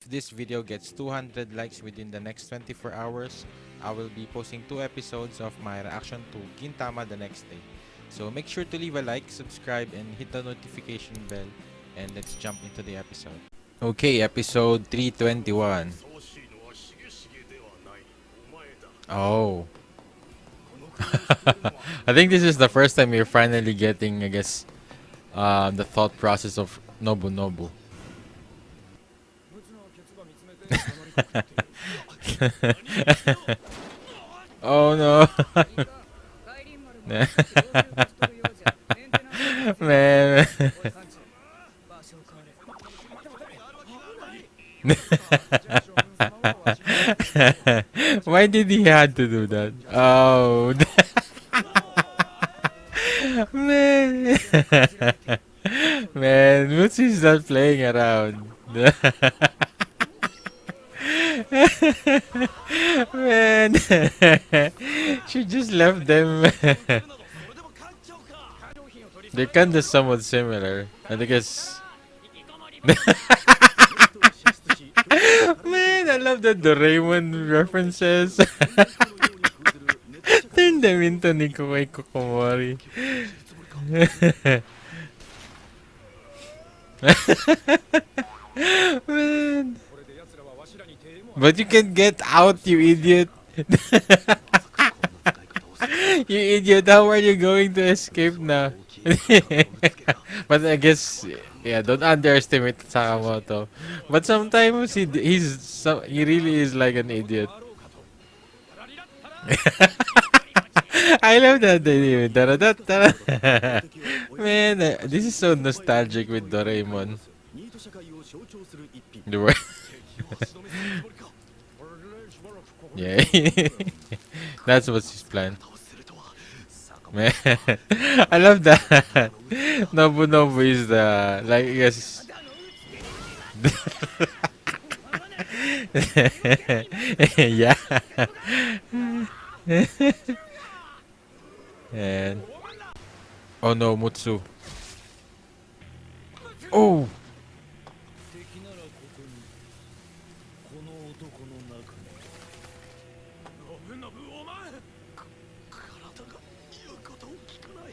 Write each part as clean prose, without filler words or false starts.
If this video gets 200 likes within the next 24 hours, I will be posting 2 episodes of my reaction to Gintama the next day. So make sure to leave a like, subscribe, and hit the notification bell. And let's jump into the episode. Okay, episode 321. Oh. I think this is the first time you're finally getting, I guess, the thought process of Nobu. Oh no. Man. Why did he have to do that? Oh. Man. Man, Mutsu's not playing around. Man. She just left them. They're kinda somewhat similar. I think it's Man, I love the Doraemon references. Turn them into Nikoi Kokomori. Man. But you can get out, you idiot. You idiot, how are you going to escape now? But I guess, yeah, don't underestimate Sakamoto. But sometimes he really is like an idiot. I love that they Man, this is so nostalgic with Doraemon. The word. Yeah. That's what's his plan. Man, I love that. Nobu is the, like, I guess. Yeah. And oh no, Mutsu. Oh.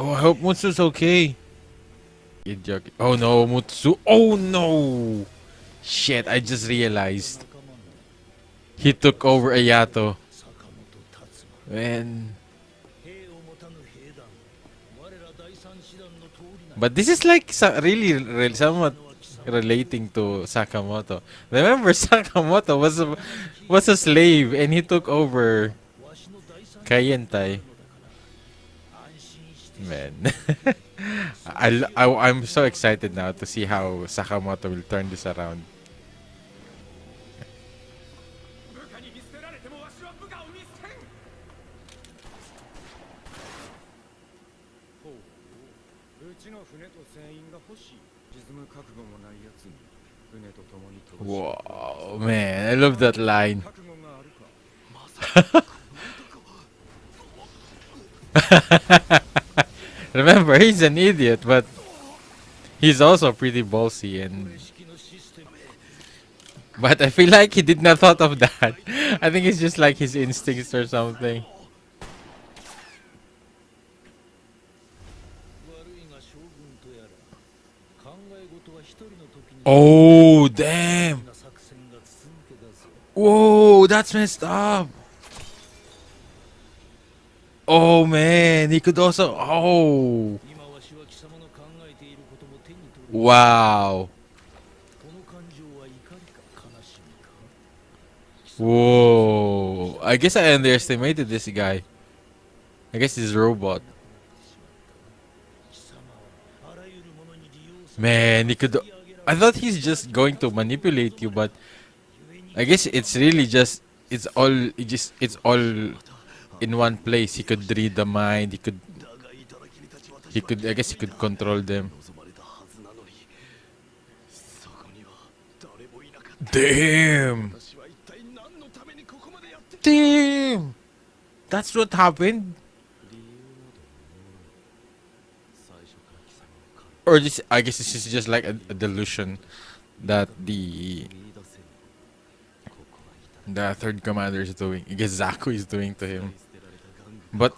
Oh, I hope Mutsu's okay. Oh no, Mutsu. Oh no. Shit, I just realized. He took over Ayato. Man. But this is like really somewhat relating to Sakamoto. Remember, Sakamoto was a slave and he took over Kayentai. Man. I'm so excited now to see how Sakamoto will turn this around. Whoa, man, I love that line. Remember, he's an idiot, but he's also pretty ballsy and but I feel like he did not thought of that. I think it's just like his instincts or something. Oh, damn. Whoa, that's messed up. Oh, man. He could also... Oh. Wow. Whoa. I guess I underestimated this guy. I guess he's a robot. Man, he could... I thought he's just going to manipulate you, but I guess it's really just it's all in one place. He could read the mind. I guess he could control them. Damn. Damn. That's what happened. Or this, I guess this is just like a delusion that the the third commander is doing. I guess Zaku is doing to him. But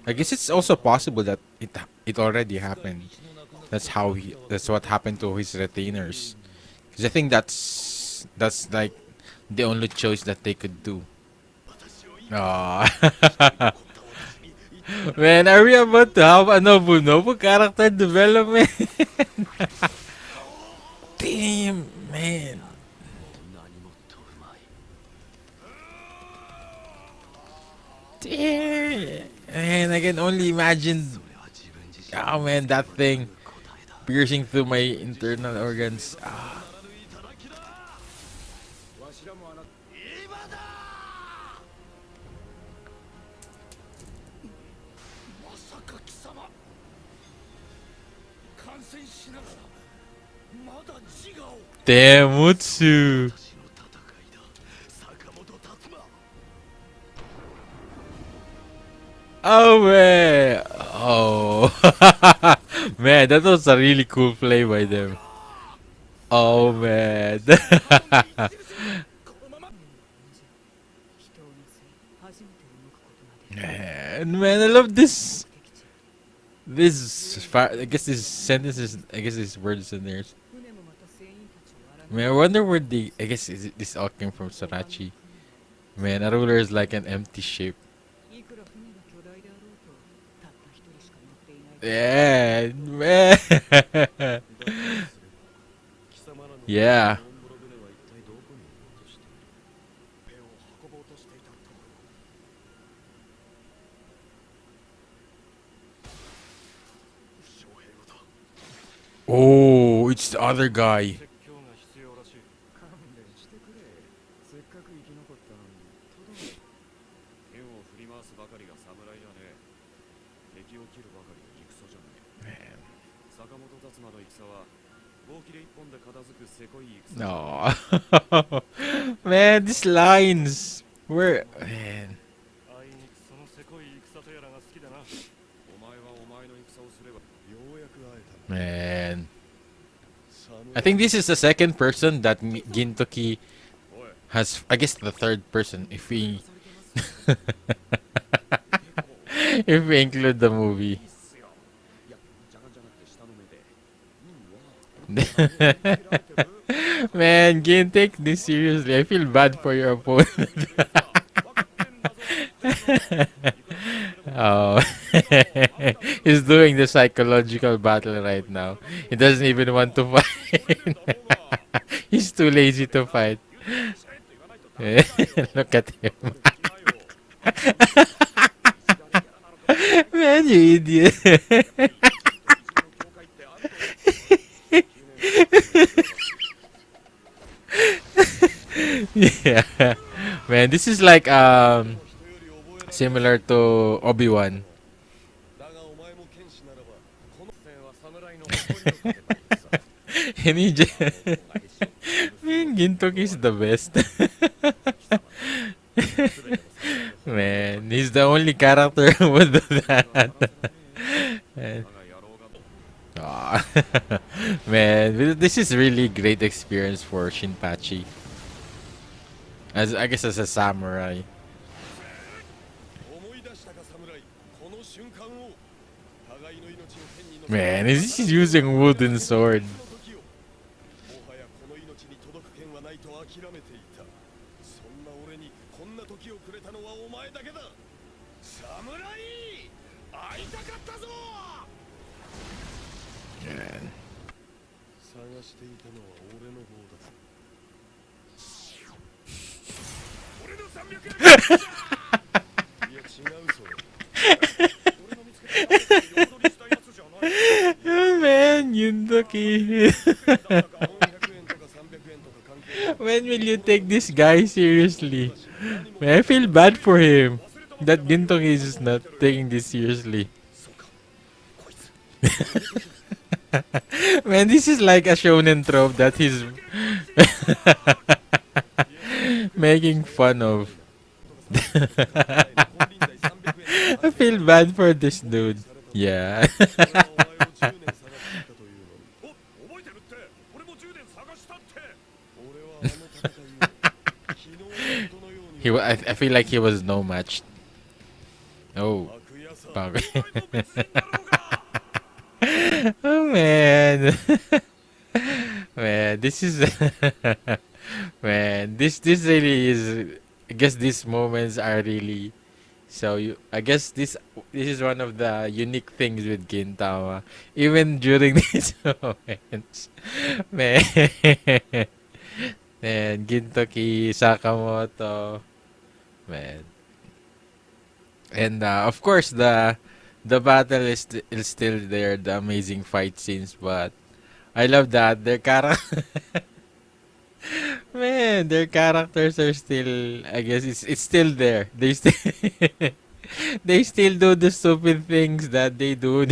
I guess it's also possible that it already happened. That's what happened to his retainers. Because I think that's like the only choice that they could do. Aww. Man, are we about to have a Nobu character development? Damn, man. Damn. Man, I can only imagine. Oh man, that thing piercing through my internal organs. Ah. Damn, Mutsu. Oh man. Oh. Man, that was a really cool play by them. Oh man. Man, I love this. I guess this sentences. I guess these words in there. Man, I wonder where the. I guess this all came from Sarachi. Man, a ruler is like an empty shape. Yeah, man. Yeah. Oh, it's the other guy. No. Man, these lines. Where man. Man. I think this is the second person that Gintoki has. I guess the third person if we if we include the movie. Man, Gin, take this seriously. I feel bad for your opponent. Oh, he's doing the psychological battle right now. He doesn't even want to fight. He's too lazy to fight. Look at him. Man, you idiot. Yeah. Man, this is like similar to Obi-Wan. And he just man, Gintoki is the best. Man, he's the only character who would do that. Man. Aw. Man, this is really great experience for Shinpachi. As I guess as a samurai. Man, he's using wooden sword. Man. Oh man, Yundoki. When will you take this guy seriously? Man, I feel bad for him. That Gintoki is just not taking this seriously. Man, this is like a shonen trope that he's making fun of. I feel bad for this dude. Yeah. feel like he was no match. Oh, Pag- oh man, man, this is man, this really is. I guess these moments are really so. I guess this is one of the unique things with Gintama. Even during these moments, man, man, Gintoki Sakamoto, man, and of course the battle is still there. The amazing fight scenes, but I love that their character. Man, their characters are still. I guess it's still there. They still they still do the stupid things that they do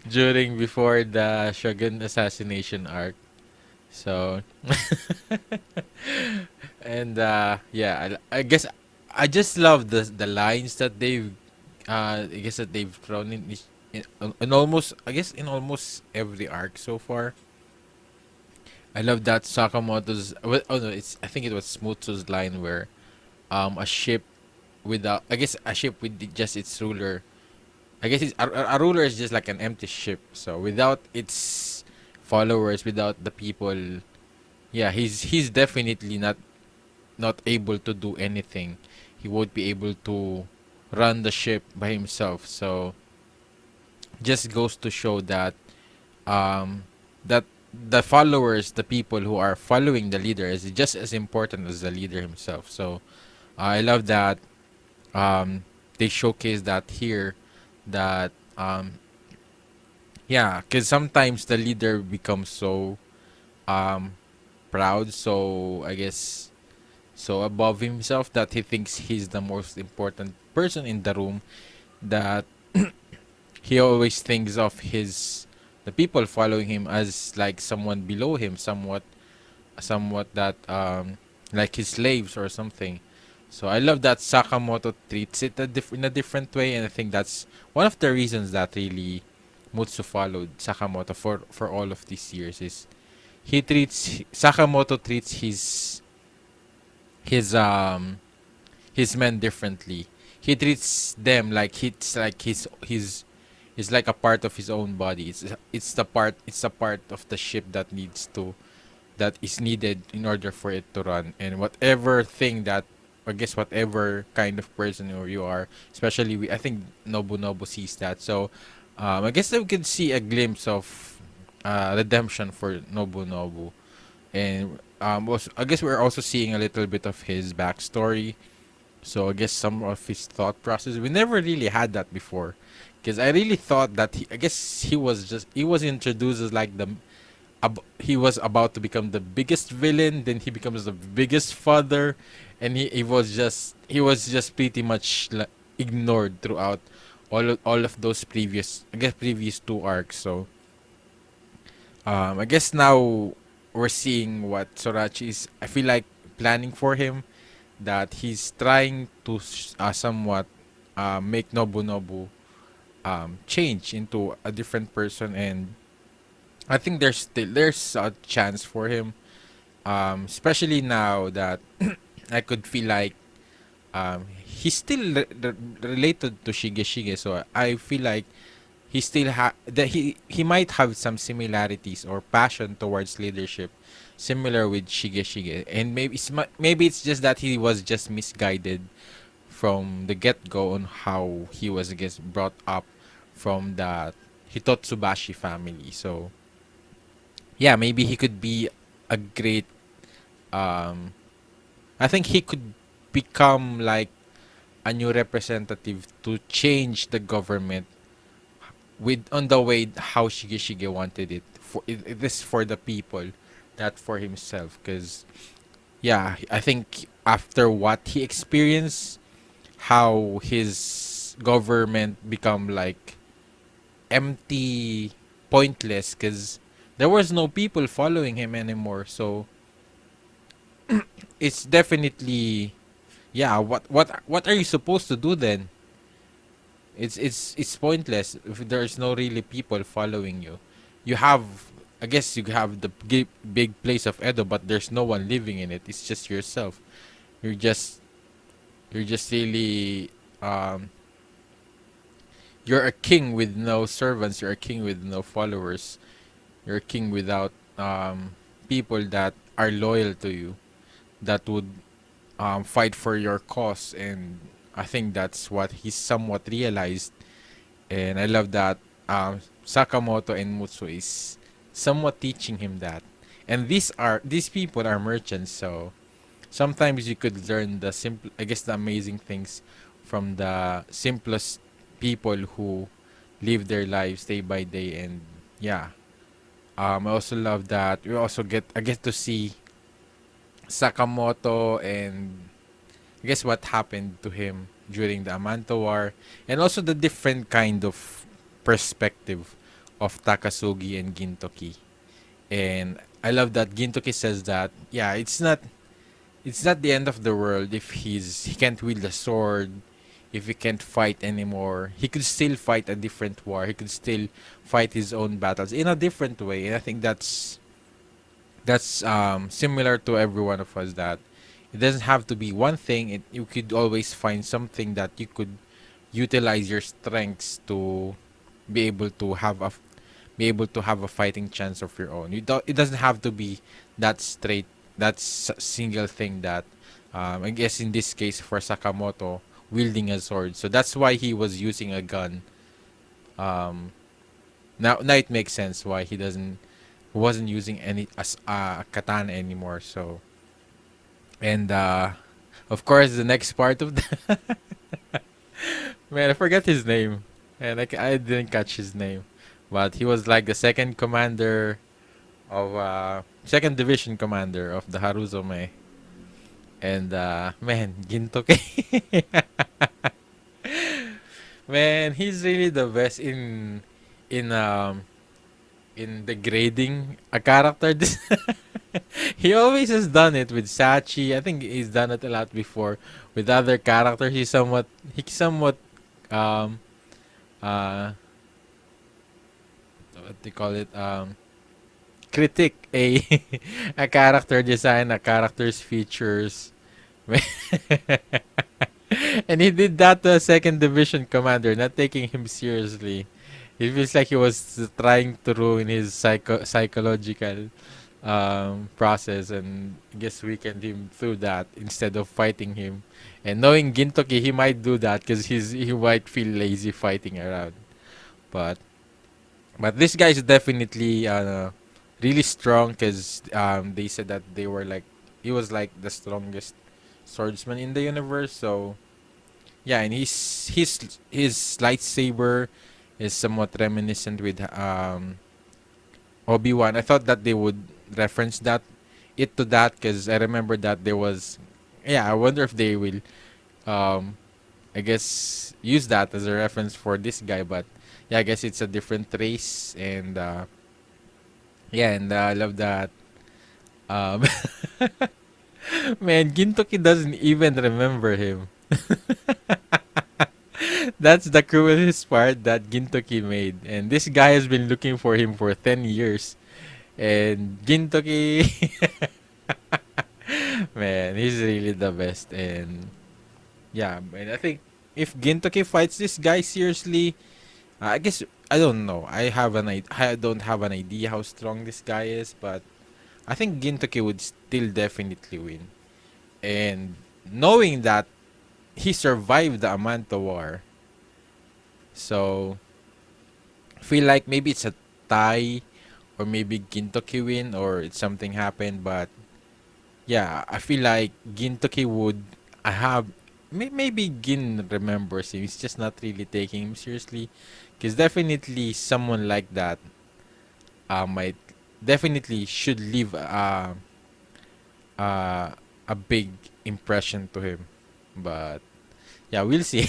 during before the Shogun assassination arc. So, and yeah, I guess I just love the lines that they've I guess that they've thrown in almost I guess in almost every arc so far. I love that Sakamoto's. Oh no, it's I think it was Smutsu's line where a ship without I guess a ship with just its ruler. I guess a ruler is just like an empty ship. So without its followers, without the people, yeah, he's definitely not able to do anything. He won't be able to run the ship by himself. So just goes to show that um that the followers, the people who are following the leader, is just as important as the leader himself. So I love that they showcase that here that yeah, because sometimes the leader becomes so um proud, so I guess so above himself that he thinks he's the most important person in the room, that he always thinks of his the people following him as like someone below him, somewhat that like his slaves or something. So I love that Sakamoto treats it in a different way, and I think that's one of the reasons that really Mutsu followed Sakamoto for all of these years. Is he treats Sakamoto treats his his men differently. He treats them like he's like a part of his own body. It's a part of the ship that is needed in order for it to run. And whatever thing that I guess whatever kind of person or you are, especially I think Nobu sees that. So I guess we could see a glimpse of redemption for Nobu. And I guess we're also seeing a little bit of his backstory. So I guess some of his thought process. We never really had that before, because I really thought that I guess he was introduced as like he was about to become the biggest villain. Then he becomes the biggest father, and he was just pretty much ignored throughout all of those previous two arcs. So I guess now we're seeing what Sorachi is. I feel like planning for him, that he's trying to somewhat make Nobu change into a different person, and I think there's a chance for him, especially now that I could feel like he's still related to Shige, so I feel like he still that he might have some similarities or passion towards leadership similar with Shige, and maybe it's just that he was just misguided from the get-go on how he was, I guess, brought up from the Hitotsubashi family. So yeah, maybe he could be a great um I think he could become like a new representative to change the government with on the way how Shige wanted it. For it is for the people, not for himself. Because yeah, I think after what he experienced, how his government become like empty, pointless. Because there was no people following him anymore. So it's definitely yeah. What are you supposed to do then? It's pointless if there's no really people following you. You have, I guess you have the big place of Edo, but there's no one living in it. It's just yourself. You're just You're just really um, you're a king with no servants. You're a king with no followers. You're a king without people that are loyal to you, that would fight for your cause. And I think that's what he somewhat realized. And I love that Sakamoto and Mutsu is somewhat teaching him that. And these people are merchants, so sometimes you could learn the simple, I guess, the amazing things from the simplest people who live their lives day by day. And yeah, I also love that we also get to see Sakamoto and I guess what happened to him during the Amanta War, and also the different kind of perspective of Takasugi and Gintoki. And I love that Gintoki says that yeah, it's not the end of the world if he can't wield a sword, if he can't fight anymore. He could still fight a different war. He could still fight his own battles in a different way. And I think that's similar to every one of us, that it doesn't have to be one thing. You could always find something that you could utilize your strengths to be able to have a fighting chance of your own. It doesn't have to be that straight, single thing that I guess in this case for Sakamoto, wielding a sword. So that's why he was using a gun. Um, now it makes sense why he wasn't using any as katana anymore. So and of course the next part of the man, I forgot his name, and I didn't catch his name, but he was like the second commander of second division commander of the Haruzume. And man, Gintoke, man, he's really the best in um in the grading a character. He always has done it with Sachi. I think he's done it a lot before with other characters. He somewhat um uh what they call it, critique a a character design, a character's features. And he did that to a second division commander, not taking him seriously. It feels like he was trying to ruin his psychological process, and I guess weakened him through that instead of fighting him. And knowing Gintoki, he might do that because he might feel lazy fighting around. But this guy is definitely really strong because they said that he was like the strongest swordsman in the universe. So yeah, and his lightsaber is somewhat reminiscent with Obi-Wan. I thought that they would reference that because I remember that there was, yeah, I wonder if they will um I guess use that as a reference for this guy. But yeah, I guess it's a different race. And yeah, and I love that um man, Gintoki doesn't even remember him. That's the cruelest part that Gintoki made. And this guy has been looking for him for 10 years. And Gintoki, man, he's really the best. And yeah, and I think if Gintoki fights this guy seriously, I guess I don't know. I don't have an idea how strong this guy is, but I think Gintoki would still definitely win. And knowing that he survived the Amanta War, so feel like maybe it's a tie, or maybe Gintoki win, or it's something happened. But yeah, I feel like Gintoki would. I have maybe Gin remembers him. He's just not really taking him seriously, because definitely someone like that might definitely should leave uh, a big impression to him. But yeah, we'll see.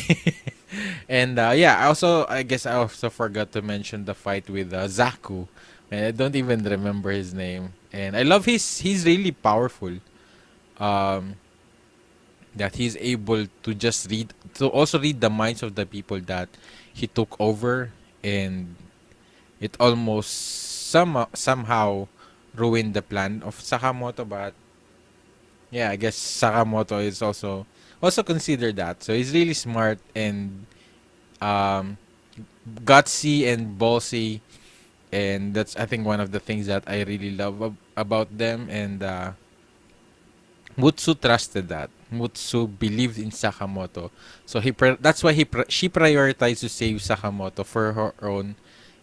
And yeah, I guess I also forgot to mention the fight with Zaku. And I don't even remember his name. And I love he's really powerful. Um, that he's able to just also read the minds of the people that he took over, and it almost somehow ruined the plan of Sakamoto. But yeah, I guess Sakamoto is also also consider that. So he's really smart and um, gutsy and ballsy, and that's I think one of the things that I really love about them. And Mutsu trusted that. Mutsu believed in Sakamoto, so that's why she prioritized to save Sakamoto for her own,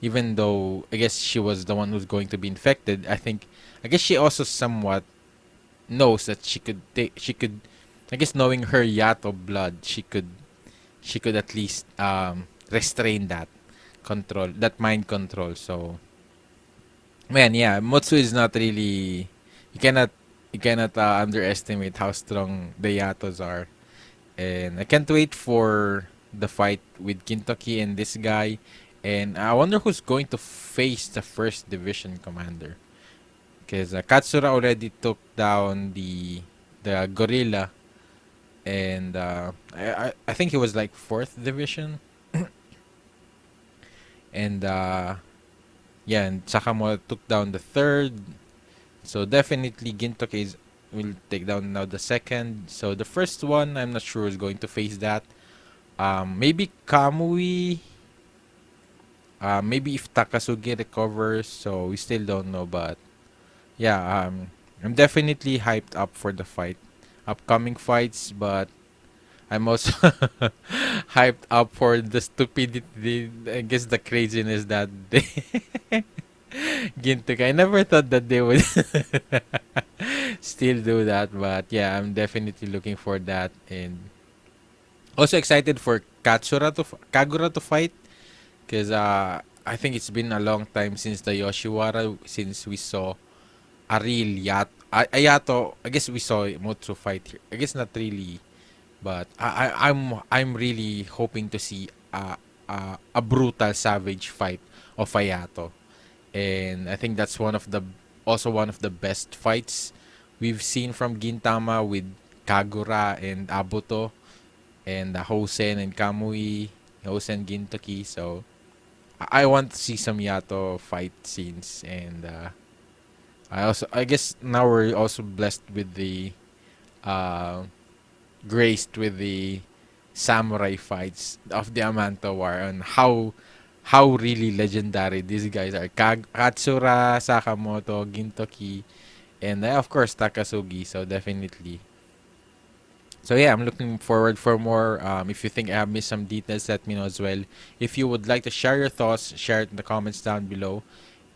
even though I guess she was the one who's going to be infected. I guess she also somewhat knows that she could, I guess knowing her Yato blood, she could at least restrain that mind control. So man, yeah, Mutsu is not really, you cannot underestimate how strong the Yatos are. And I can't wait for the fight with Gintoki and this guy. And I wonder who's going to face the first division commander. Because Katsura already took down the gorilla, and I think he was like fourth division, and yeah, and Sakamoto took down the third. So definitely Gintoki will take down now the second. So the first one, I'm not sure is going to face that. Maybe Kamui. Maybe if Takasugi recovers. So we still don't know, but yeah, I'm definitely hyped up for the upcoming fights. But I'm also hyped up for the stupidity. I guess the craziness that they Gintoki. I never thought that they would still do that, but yeah, I'm definitely looking for that, and also excited for Kagura to fight, because I think it's been a long time since the Yoshiwara, since we saw a real Ayato. I guess we saw Mutsu fight here. I guess not really, but I'm really hoping to see a brutal savage fight of Ayato. And I think that's one of the best fights we've seen from Gintama, with Kagura and Abuto, and Hosen and Kamui, Hosen Gintoki. So I want to see some Yato fight scenes. And I guess now we're also blessed with the uh graced with the samurai fights of the Amanta War, and how really legendary these guys are. Katsura, Sakamoto, Gintoki, and of course Takasugi. So definitely. So yeah, I'm looking forward for more. If you think I have missed some details, let me know as well. If you would like to share your thoughts, share it in the comments down below.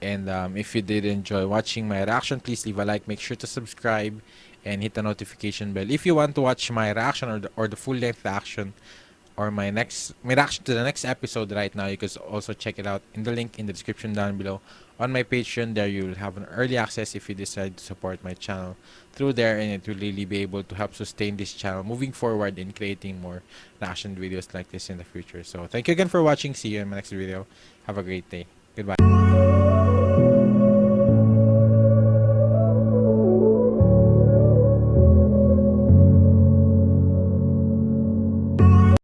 And if you did enjoy watching my reaction, please leave a like, make sure to subscribe, and hit the notification bell. If you want to watch my reaction, or the full length action, or my reaction to the next episode right now, you can also check it out in the link in the description down below on my Patreon. There you will have an early access if you decide to support my channel through there, and it will really be able to help sustain this channel moving forward in creating more reaction videos like this in the future. So thank you again for watching. See you in my next video. Have a great day. Goodbye.